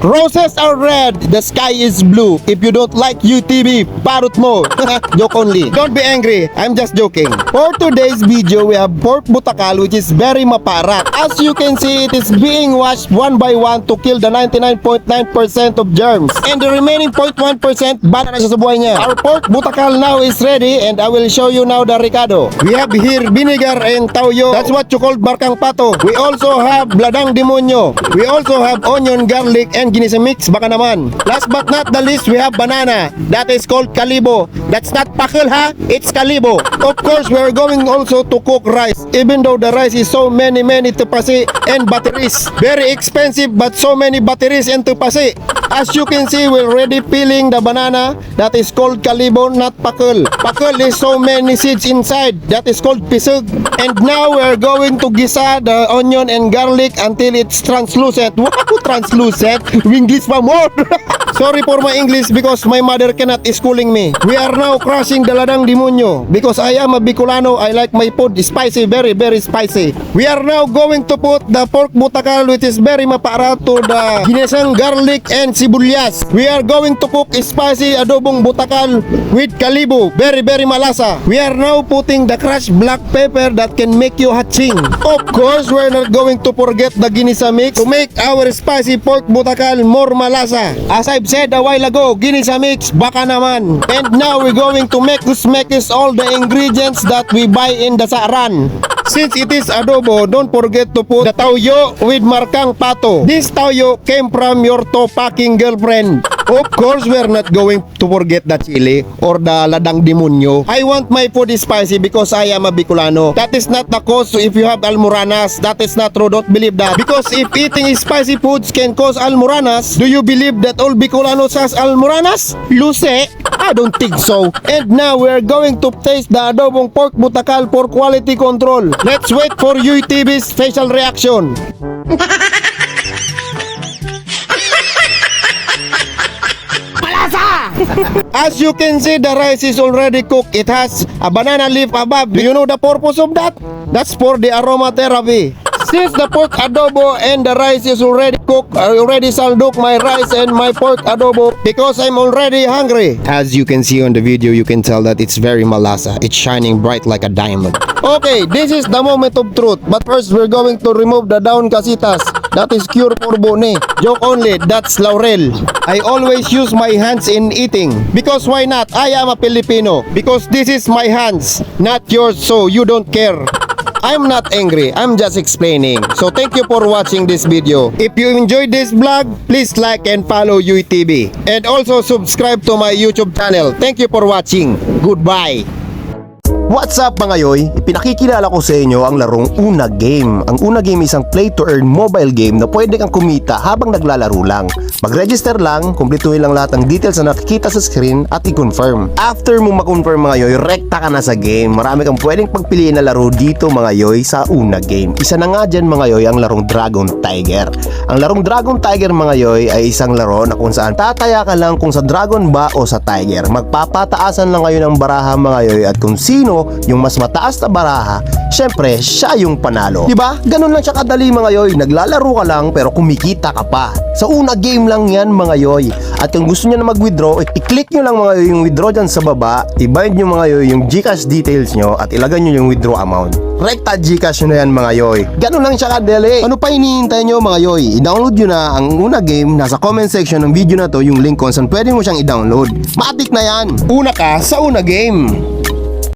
Roses are red, the sky is blue. If you don't like UTV, parot mo. Joke only. Don't be angry, I'm just joking. For today's video, we have pork butakal which is very maparat. As you can see, it is being washed one by one to kill the 99.9% of germs. And the remaining 0.1%, bala na siya sa buhay niya. Our pork butakal now is ready and I will show you now the recado. We have here vinegar and tauyo. That's what you call barkang pato. We also have bladang demonyo. We also have onion, garlic, and ginisa mix. Baka naman. Last but not the least, we have banana. That is called kalibo. That's not pakul ha, it's kalibo. Of course, we are going also to cook rice. Even though the rice is so many tupasi and batteries. Very expensive but so many batteries and tupasi. As you can see, we're already peeling the banana. That is called kalibo, not pakul. Pakul is so many seeds inside. That is called pisug. And now we're going to gisa the onion and garlic until it's translucent. Wow, translucent? English pa more. Sorry for my English because my mother cannot schooling me. We are now crushing the ladang demonyo. Because I am a Bicolano, I like my food spicy, very spicy. We are now going to put the pork butakal which is very mapara to the ginisang garlic and sibuyas. We are going to cook spicy adobong butakal with kalibo, very malasa. We are now putting the crushed black pepper that can make you hatching. Of course, we're not going to forget the ginisa mix to make our spicy pork butakal more malasa. As I've said a while ago, ginisa mix, baka naman. And now we're going to make all the ingredients that we buy in the saran. Since it is adobo, don't forget to put the tauyo with markang pato. This tauyo came from your topaking girlfriend. Of course, we're not going to forget the chili or the ladang demonyo. I want my food spicy because I am a Bicolano. That is not the cause if you have almoranas. That is not true. Don't believe that. Because if eating spicy foods can cause almoranas, do you believe that all Bicolanos has almoranas? Luce? I don't think so. And now we're going to taste the adobong pork butakal for quality control. Let's wait for UTV's facial reaction. As you can see, the rice is already cooked. It has a banana leaf above. Do you know the purpose of that? That's for the aromatherapy. Since the pork adobo and the rice is already cooked, I already saldok my rice and my pork adobo because I'm already hungry. As you can see on the video, you can tell that it's very malasa. It's shining bright like a diamond. Okay, this is the moment of truth. But first, we're going to remove the down casitas. That is cure for bone. Joke only, that's laurel. I always use my hands in eating. Because why not? I am a Filipino. Because this is my hands, not yours, so you don't care. I'm not angry, I'm just explaining. So thank you for watching this video. If you enjoyed this vlog, please like and follow UTV. And also subscribe to my YouTube channel. Thank you for watching. Goodbye. What's up mga yoy? Ipinakikilala ko sa inyo ang larong Una Game. Ang Una Game isang play-to-earn mobile game na pwede kang kumita habang naglalaro lang. Mag-register lang, kumpletuhin lang lahat ng details na nakikita sa screen at i-confirm. After mo ma-confirm mga yoy, rekta ka na sa game. Marami kang pwedeng pagpiliin na laro dito mga yoy sa Una Game. Isa na nga dyan mga yoy ang larong Dragon Tiger. Ang larong Dragon Tiger mga yoy ay isang laro na kung saan tataya ka lang kung sa Dragon ba o sa Tiger. Magpapataasan lang ngayon ang baraha mga yoy at kung sino yung mas mataas na baraha, syempre siya yung panalo. Diba? Ganun lang siya kadali mga yoy. Naglalaro ka lang pero kumikita ka pa. Sa Una Game lang yan mga yoy. At kung gusto nyo na mag-withdraw, i-click nyo lang mga yoy yung withdraw dyan sa baba. I-bind nyo mga yoy yung Gcash details nyo at ilagay nyo yung withdraw amount. Rekta Gcash nyo na yan mga yoy. Ganun lang siya kadali. Ano pa hinihintay nyo mga yoy? I-download nyo na ang Una Game. Nasa comment section ng video na to yung link kung saan pwede mo siyang i-download. Matik na yan. Una ka sa Una Game.